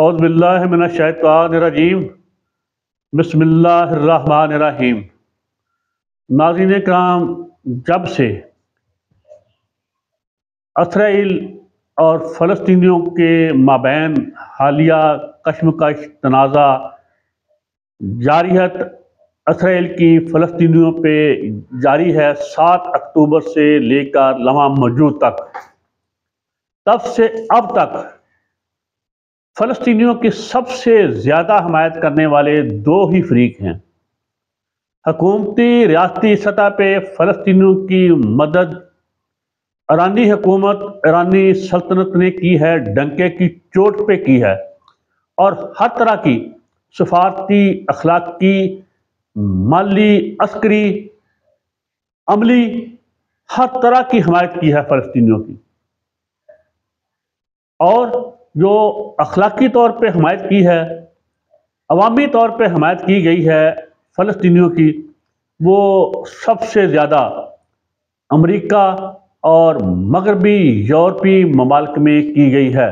اعوذ باللہ من الشیطان الرجیم بسم اللہ الرحمن الرحیم۔ ناظرین کرام، جب سے اسرائیل اور فلسطینیوں کے مابین حالیہ کشمکش تنازع جارحیت اسرائیل کی فلسطینیوں پہ جاری ہے 7 اکتوبر سے لے کر لمحہ موجود تک، تب سے اب تک فلسطینیوں کی سب سے زیادہ حمایت کرنے والے دو ہی فریق ہیں۔ حکومتی ریاستی سطح پہ فلسطینیوں کی مدد ایرانی حکومت، ایرانی سلطنت نے کی ہے، ڈنکے کی چوٹ پہ کی ہے، اور ہر طرح کی سفارتی، اخلاقی، مالی، عسکری، عملی، ہر طرح کی حمایت کی ہے فلسطینیوں کی۔ اور جو اخلاقی طور پہ حمایت کی ہے، عوامی طور پہ حمایت کی گئی ہے فلسطینیوں کی، وہ سب سے زیادہ امریکہ اور مغربی یورپی ممالک میں کی گئی ہے۔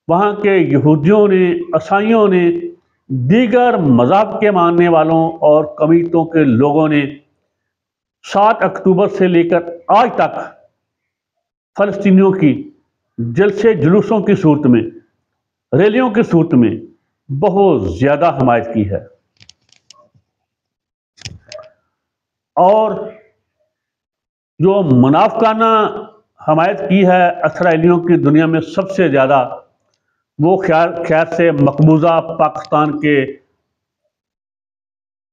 وہاں کے یہودیوں نے، عیسائیوں نے، دیگر مذہب کے ماننے والوں اور قومیتوں کے لوگوں نے 7 اکتوبر سے لے کر آج تک فلسطینیوں کی جلسے جلوسوں کی صورت میں، ریلیوں کی صورت میں بہت زیادہ حمایت کی ہے۔ اور جو منافقانہ حمایت کی ہے اسرائیلیوں کی دنیا میں سب سے زیادہ، وہ خیر سے مقبوضہ پاکستان کے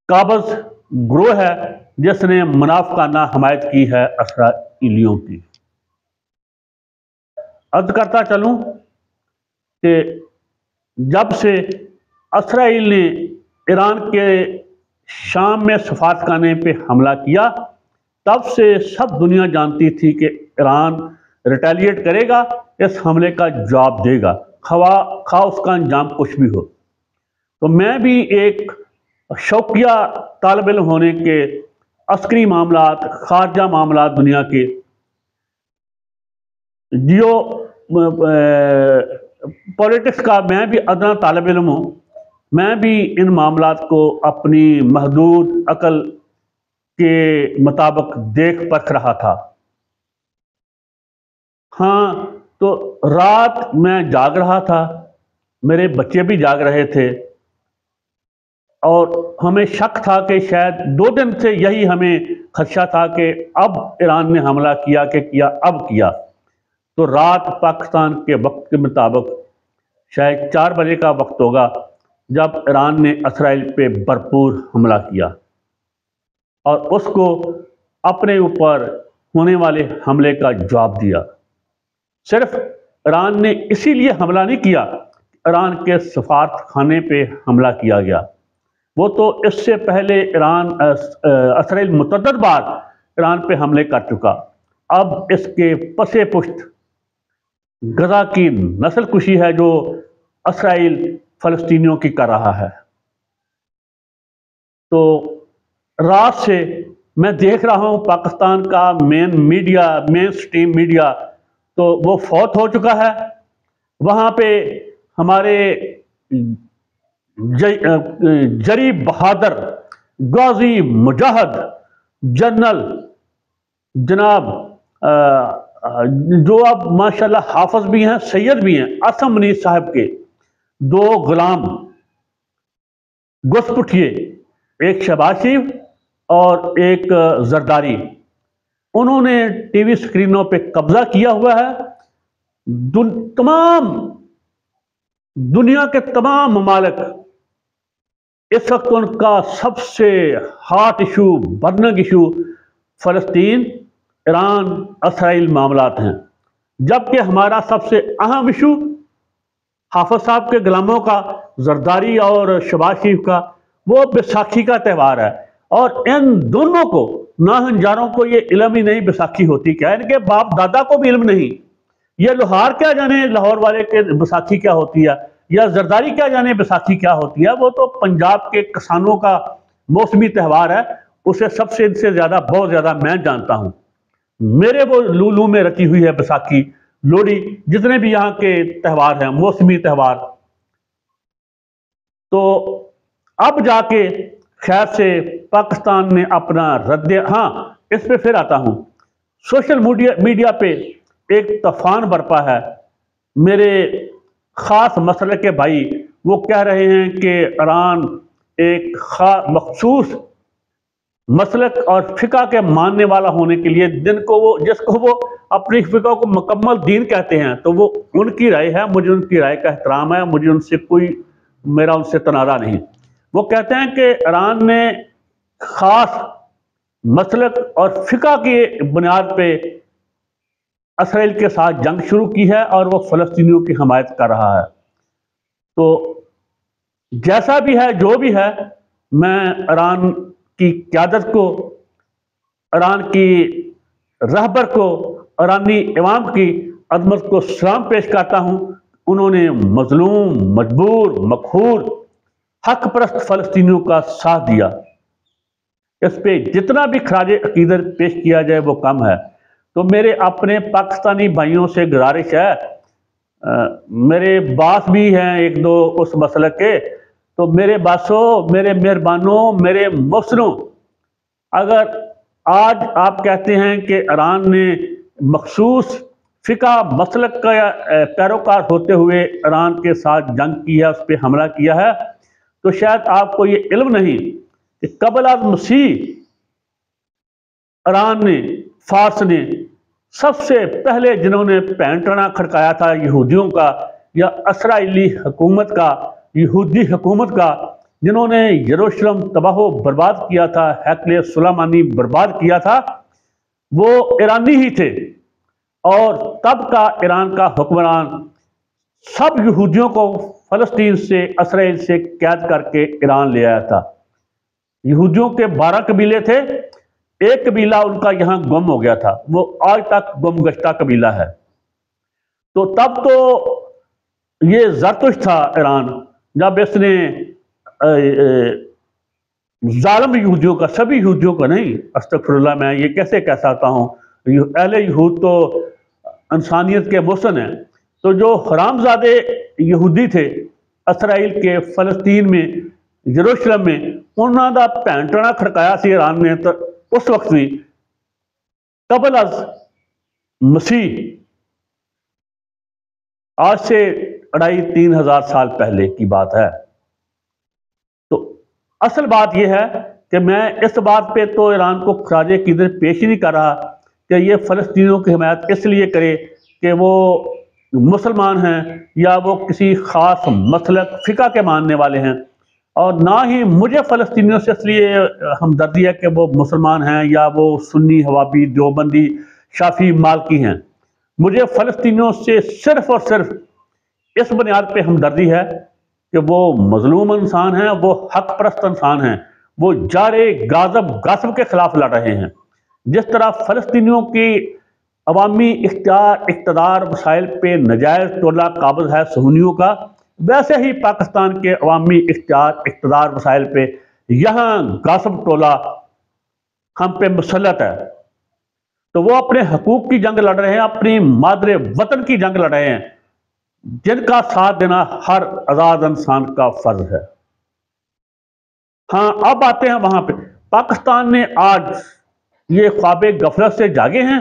قابض گروہ ہے، جس نے منافقانہ حمایت کی ہے اسرائیلیوں کی۔ عرض کرتا چلوں کہ جب سے اسرائیل نے ایران کے شام میں سفارتخانے پہ حملہ کیا، تب سے سب دنیا جانتی تھی کہ ایران ریٹیلیٹ کرے گا، اس حملے کا جواب دے گا، خواہ اس کا انجام کچھ بھی ہو۔ تو میں بھی ایک شوقیہ طالب علم ہونے کے عسکری معاملات، خارجہ معاملات دنیا کے، جیو پولیٹکس کا میں بھی ادنا طالب علم ہوں۔ میں بھی ان معاملات کو اپنی محدود عقل کے مطابق دیکھ پرکھ رہا تھا۔ ہاں، تو رات میں جاگ رہا تھا، میرے بچے بھی جاگ رہے تھے، اور ہمیں شک تھا کہ شاید 2 دن سے یہی ہمیں خدشہ تھا کہ اب ایران نے حملہ کیا کہ اب کیا۔ تو رات پاکستان کے وقت کے مطابق شاید 4 بجے کا وقت ہوگا جب ایران نے اسرائیل پہ بھرپور حملہ کیا، اور اس کو اپنے اوپر ہونے والے حملے کا جواب دیا۔ صرف ایران نے اسی لیے حملہ نہیں کیا، ایران کے سفارت خانے پہ حملہ کیا گیا، وہ تو اس سے پہلے اسرائیل متعدد بار ایران پہ حملے کر چکا۔ اب اس کے پس پشت غزہ کی نسل کشی ہے جو اسرائیل فلسطینیوں کی کر رہا ہے۔ تو رات سے میں دیکھ رہا ہوں پاکستان کا مین سٹریم میڈیا تو وہ فوت ہو چکا ہے۔ وہاں پہ ہمارے جری بہادر غازی مجاہد جنرل جناب جو اب ماشاءاللہ حافظ بھی ہیں، سید بھی ہیں، عاصم منیر صاحب کے 2 غلام گھسپٹھیے، ایک شہباز شریف اور ایک زرداری، انہوں نے ٹی وی سکرینوں پہ قبضہ کیا ہوا ہے۔ دنیا کے تمام ممالک اس وقت ان کا سب سے ہاٹ ایشو، برننگ ایشو فلسطین، ایران، اسرائیل معاملات ہیں، جبکہ ہمارا سب سے اہم ایشو حافظ صاحب کے غلاموں کا، زرداری اور شہباز شریف کا، وہ بیساکھی کا تہوار ہے۔ اور ان دونوں کو، ناہنجاروں کو یہ علم ہی نہیں بیساکھی ہوتی کیا ہے، ان کے باپ دادا کو بھی علم نہیں۔ یہ لوہار کیا جانے لاہور والے کے بیساکھی کیا ہوتی ہے، یا زرداری کیا جانے بیساکھی کیا ہوتی ہے، وہ تو پنجاب کے کسانوں کا موسمی تہوار ہے، اسے سب سے ان سے زیادہ، بہت زیادہ میں جانتا ہوں۔ میرے وہ لولو میں رچی ہوئی ہے بیساکھی، لوہڑی، جتنے بھی یہاں کے تہوار ہیں، موسمی تہوار، تو اب جا کے خیر سے پاکستان نے اپنا ہاں اس پہ پھر آتا ہوں. سوشل میڈیا پہ ایک طوفان برپا ہے. میرے خاص مسلک کے بھائی وہ کہہ رہے ہیں کہ ایران ایک مخصوص مسلک اور فقہ کے ماننے والا ہونے کے لیے جس کو وہ اپنی فقہ کو مکمل دین کہتے ہیں، تو وہ ان کی رائے ہے. مجھے ان کی رائے کا احترام ہے، مجھے ان سے میرا ان سے تنازع نہیں. وہ کہتے ہیں کہ ایران نے خاص مسلک اور فقہ کی بنیاد پہ اسرائیل کے ساتھ جنگ شروع کی ہے اور وہ فلسطینیوں کی حمایت کر رہا ہے. تو جیسا بھی ہے، جو بھی ہے، میں ایران کی قیادت کو، ایران کی رہبر کو، ایرانی عوام کی عظمت کو سلام پیش کرتا ہوں. انہوں نے مظلوم، مجبور، مقہور، حق پرست فلسطینیوں کا ساتھ دیا. اس پہ جتنا بھی خراج عقیدت پیش کیا جائے وہ کم ہے. تو میرے اپنے پاکستانی بھائیوں سے گزارش ہے، میرے باس بھی ہیں ایک دو اس مسلک کے، تو میرے باسوں، میرے مہربانوں، میرے محسنوں، اگر آج آپ کہتے ہیں کہ ایران نے مخصوص فقہ مسلک کا پیروکار ہوتے ہوئے ایران کے ساتھ جنگ کی ہے، اس پہ حملہ کیا ہے، تو شاید آپ کو یہ علم نہیں کہ قبل از مسیح ایران نے، فارس نے سب سے پہلے جنہوں نے پینٹنا کھڑکایا تھا یہودیوں کا یا اسرائیلی حکومت کا، یہودی حکومت کا، جنہوں نے یروشلم تباہ و برباد کیا تھا، ہیکل سلیمانی برباد کیا تھا، وہ ایرانی ہی تھے. اور تب کا ایران کا حکمران سب یہودیوں کو فلسطین سے، اسرائیل سے قید کر کے ایران لے آیا تھا. یہودیوں کے 12 قبیلے تھے، ایک قبیلہ ان کا یہاں گم ہو گیا تھا، وہ آج تک گم گشتہ قبیلہ ہے. تو تب تو یہ زرتش تھا ایران، جب اس نے ظالم یہودیوں کا، سبھی یہودیوں کا نہیں، استغفر اللہ، میں یہ کیسے کہہ سکتا ہوں، اہل یہود تو انسانیت کے محسن ہیں. تو جو حرامزادے یہودی تھے اسرائیل کے، فلسطین میں، یروشلم میں، انہوں نے پینٹنا کھڑکایا سی ایران نے. تو اس وقت بھی قبل از مسیح، آج سے 2500-3000 سال پہلے کی بات ہے. تو اصل بات یہ ہے کہ میں اس بات پہ تو ایران کو خراج عقیدت پیش ہی نہیں کر رہا کہ یہ فلسطینیوں کی حمایت اس لیے کرے کہ وہ مسلمان ہیں یا وہ کسی خاص مسلک فقہ کے ماننے والے ہیں، اور نہ ہی مجھے فلسطینیوں سے اس لیے ہمدردی ہے کہ وہ مسلمان ہیں یا وہ سنی، ہوابی، دیوبندی، شافعی، مالکی ہیں. مجھے فلسطینیوں سے صرف اور صرف اس بنیاد پہ ہمدردی ہے کہ وہ مظلوم انسان ہیں، وہ حق پرست انسان ہیں، وہ جارے غاصب کے خلاف لڑ رہے ہیں. جس طرح فلسطینیوں کی عوامی اقتدار وسائل پہ نجائز ٹولہ قابض ہے صہیونیوں کا، ویسے ہی پاکستان کے عوامی اقتدار وسائل پہ یہاں غاصب ٹولہ ہم پہ مسلط ہے. تو وہ اپنے حقوق کی جنگ لڑ رہے ہیں، اپنی مادر وطن کی جنگ لڑ رہے ہیں، جن کا ساتھ دینا ہر آزاد انسان کا فرض ہے. ہاں، اب آتے ہیں وہاں پہ. پاکستان نے آج یہ خواب غفلت سے جاگے ہیں،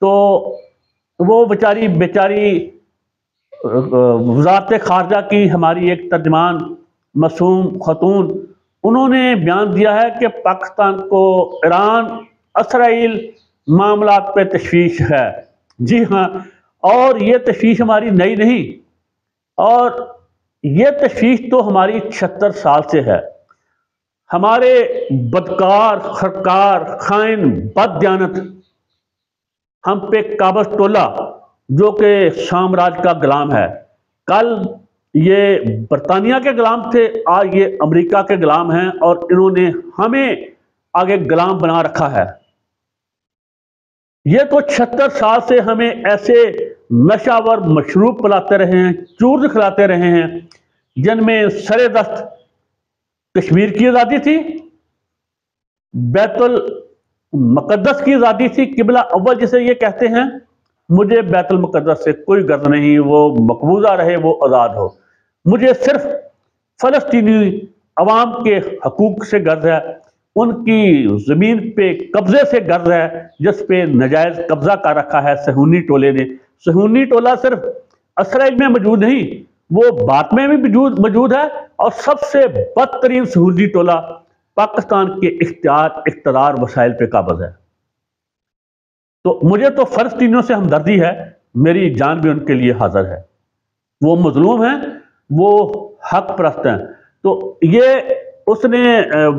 تو وہ بیچاری وزارت خارجہ کی ہماری ایک ترجمان معصوم خاتون، انہوں نے بیان دیا ہے کہ پاکستان کو ایران اسرائیل معاملات پہ تشویش ہے. جی ہاں، اور یہ تشویش ہماری نئی نہیں، اور یہ تشویش تو ہماری 76 سال سے ہے. ہمارے بدکار، خرکار، خائن، بد دیانت ہم پہ قابض ٹولہ جو کہ سامراج کا غلام ہے. کل یہ برطانیہ کے غلام تھے، آج یہ امریکہ کے غلام ہیں، اور انہوں نے ہمیں آگے غلام بنا رکھا ہے. یہ تو 76 سال سے ہمیں ایسے نشاور مشروب پلاتے رہے ہیں، چور کھلاتے رہے ہیں، جن میں سر دست کشمیر کی آزادی تھی، بیت المقدس کی آزادی تھی، قبلہ اول جسے یہ کہتے ہیں. مجھے بیت المقدس سے کوئی غرض نہیں، وہ مقبوضہ رہے، وہ آزاد ہو. مجھے صرف فلسطینی عوام کے حقوق سے غرض ہے، ان کی زمین پہ قبضے سے غرض ہے، جس پہ ناجائز قبضہ کر رکھا ہے صہیونی ٹولے نے۔ صہیونی ٹولہ صرف اسرائیل میں موجود نہیں، وہ بھارت میں بھی موجود ہے، اور سب سے بدترین صہیونی ٹولہ پاکستان کے اقتدار وسائل پہ قابض ہے۔ تو مجھے تو فلسطینیوں سے ہمدردی ہے، میری جان بھی ان کے لیے حاضر ہے۔ وہ مظلوم ہیں، وہ حق پرست ہیں۔ تو یہ اس نے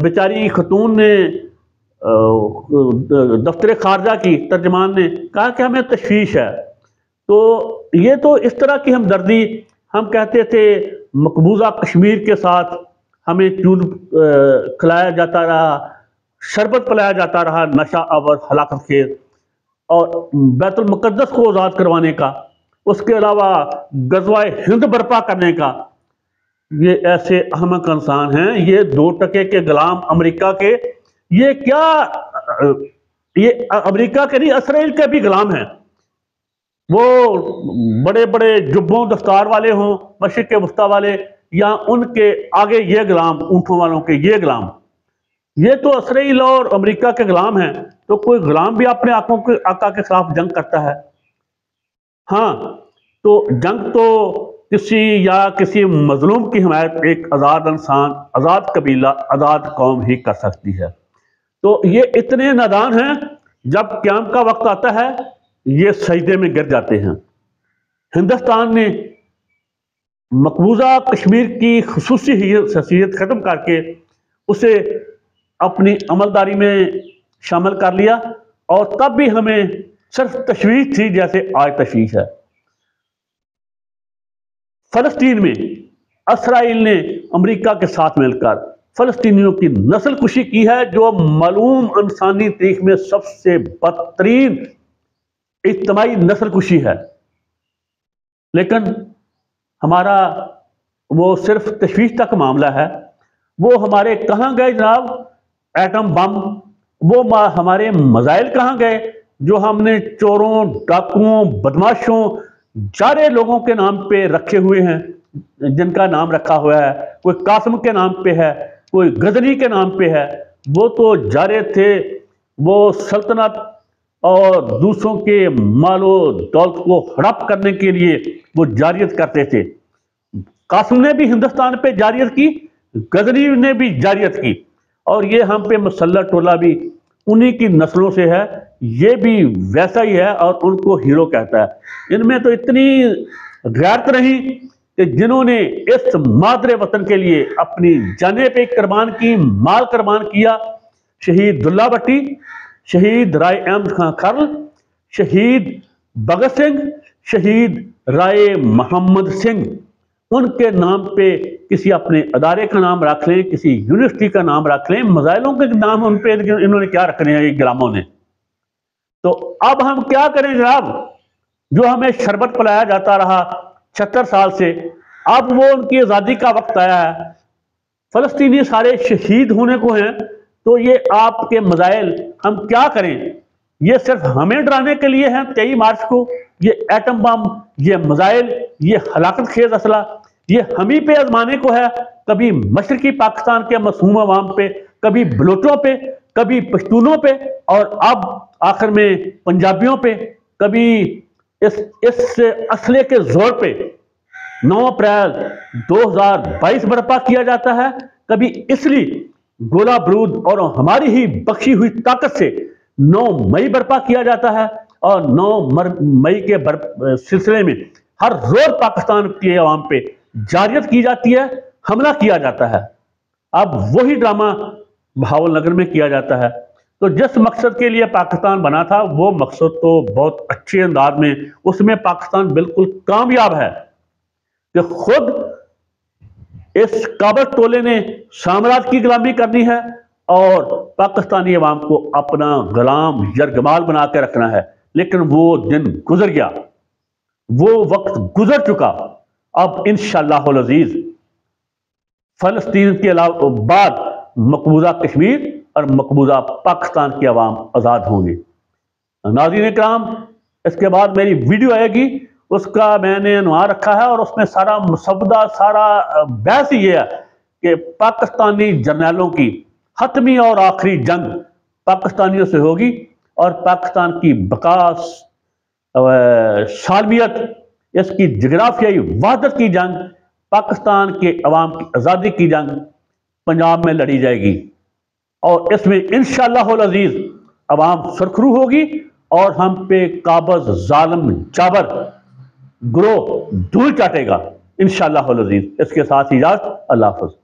بیچاری خاتون نے دفتر خارجہ کی ترجمان نے کہا کہ ہمیں تشویش ہے۔ تو یہ تو اس طرح کی ہمدردی، ہم کہتے تھے مقبوضہ کشمیر کے ساتھ ہمیں چون کھلایا جاتا رہا، شربت پلایا جاتا رہا نشہ آور ہلاکت خیز، اور بیت المقدس کو آزاد کروانے کا، اس کے علاوہ غزوہ ہند برپا کرنے کا۔ یہ ایسے احمق انسان ہیں، یہ 2 ٹکے کے غلام امریکہ کے، یہ کیا، یہ امریکہ کے نہیں، اسرائیل کے بھی غلام ہیں۔ وہ بڑے بڑے جبوں دستار والے ہوں مشرق وسطیٰ والے، یا ان کے آگے یہ غلام، اونٹوں والوں کے یہ غلام، یہ تو اسرائیل اور امریکہ کے غلام ہیں۔ تو کوئی غلام بھی اپنے آقا کے خلاف جنگ کرتا ہے؟ ہاں، تو جنگ تو کسی مظلوم کی حمایت ایک آزاد انسان، آزاد قبیلہ، آزاد قوم ہی کر سکتی ہے۔ تو یہ اتنے نادان ہیں، جب قیام کا وقت آتا ہے یہ سجدے میں گر جاتے ہیں۔ ہندوستان نے مقبوضہ کشمیر کی خصوصی حیثیت ختم کر کے اسے اپنی عملداری میں شامل کر لیا، اور تب بھی ہمیں صرف تشویش تھی جیسے آج تشویش ہے۔ فلسطین میں اسرائیل نے امریکہ کے ساتھ مل کر فلسطینیوں کی نسل کشی کی ہے، جو معلوم انسانی تاریخ میں سب سے بدترین اجتماعی نسل کشی ہے۔ لیکن ہمارا وہ صرف تشویش تک معاملہ ہے۔ وہ ہمارے کہاں گئے جناب ایٹم بم؟ وہ ہمارے میزائل کہاں گئے جو ہم نے چوروں، ڈاکوؤں، بدماشوں، جارے لوگوں کے نام پہ رکھے ہوئے ہیں، جن کا نام رکھا ہوا ہے، کوئی قاسم کے نام پہ ہے، کوئی غزنی کے نام پہ ہے۔ وہ تو جارے تھے، وہ سلطنت اور دوسروں کے مال و دولت کو ہڑپ کرنے کے لیے وہ جاریت کرتے تھے۔ قاسم نے بھی ہندوستان پہ جاریت کی، غزنی نے بھی جاریت کی، اور یہ ہم پہ مسلح ٹولہ بھی انہی کی نسلوں سے ہے، یہ بھی ویسا ہی ہے، اور ان کو ہیرو کہتا ہے۔ ان میں تو اتنی غیرت نہیں کہ جنہوں نے اس مادر وطن کے لیے اپنی جانیں پہ قربان کی، مال قربان کیا۔ شہید دلہ بٹی، شہید رائے احمد خان کھرل، شہید بھگت سنگھ، شہید رائے محمد سنگھ، ان کے نام پہ کسی اپنے ادارے کا نام رکھ لیں، کسی یونیورسٹی کا نام رکھ لیں، میزائلوں کے نام ان پہ انہوں نے کیا رکھنے ہیں یہ غلاموں نے۔ تو اب ہم کیا کریں جناب؟ جو ہمیں شربت پلایا جاتا رہا 76 سال سے، اب وہ ان کی آزادی کا وقت آیا ہے، فلسطینی سارے شہید ہونے کو ہیں، تو یہ آپ کے میزائل ہم کیا کریں؟ یہ صرف ہمیں ڈرانے کے لیے ہیں 23 مارچ کو، یہ ایٹم بم، یہ میزائل، یہ ہلاکت خیز اسلحہ، یہ ہم ہی پہ آزمانے کو ہے، کبھی مشرقی پاکستان کے معصوم عوام پہ، کبھی بلوچوں پہ، کبھی پشتونوں پہ، اور اب آخر میں پنجابیوں پہ، کبھی اس اسلحے کے زور پہ 9 اپریل 2022 برپا کیا جاتا ہے، کبھی اس لیے گولہ برود اور ہماری ہی بخشی ہوئی طاقت سے 9 مئی برپا کیا جاتا ہے، اور 9 مئی کے سلسلے میں ہر روز پاکستان کے عوام پہ جاریت کی جاتی ہے، حملہ کیا جاتا ہے۔ اب وہی ڈرامہ بہاول نگر میں کیا جاتا ہے۔ تو جس مقصد کے لیے پاکستان بنا تھا وہ مقصد تو بہت اچھے انداز میں اس میں پاکستان بالکل کامیاب ہے، کہ خود اس کابر ٹولے نے سامراج کی غلامی کرنی ہے اور پاکستانی عوام کو اپنا غلام یرغمال بنا کے رکھنا ہے۔ لیکن وہ دن گزر گیا، وہ وقت گزر چکا۔ اب انشاءاللہ العزیز فلسطین کے علاوہ بعد مقبوضہ کشمیر اور مقبوضہ پاکستان کے عوام آزاد ہوں گے۔ ناظرین کرام، اس کے بعد میری ویڈیو آئے گی، اس کا میں نے عنوان رکھا ہے، اور اس میں سارا مسودہ، سارا بحث یہ ہے کہ پاکستانی جرنیلوں کی حتمی اور آخری جنگ پاکستانیوں سے ہوگی، اور پاکستان کی بقا، سالمیت، اس کی جغرافیائی وحدت کی جنگ، پاکستان کے عوام کی آزادی کی جنگ پنجاب میں لڑی جائے گی، اور اس میں انشاءاللہ العزیز عوام سرخرو ہوگی، اور ہم پہ قابض ظالم جابر گروہ دھول چاٹے گا انشاءاللہ العزیز۔ اس کے ساتھ اجازت، اللہ حافظ۔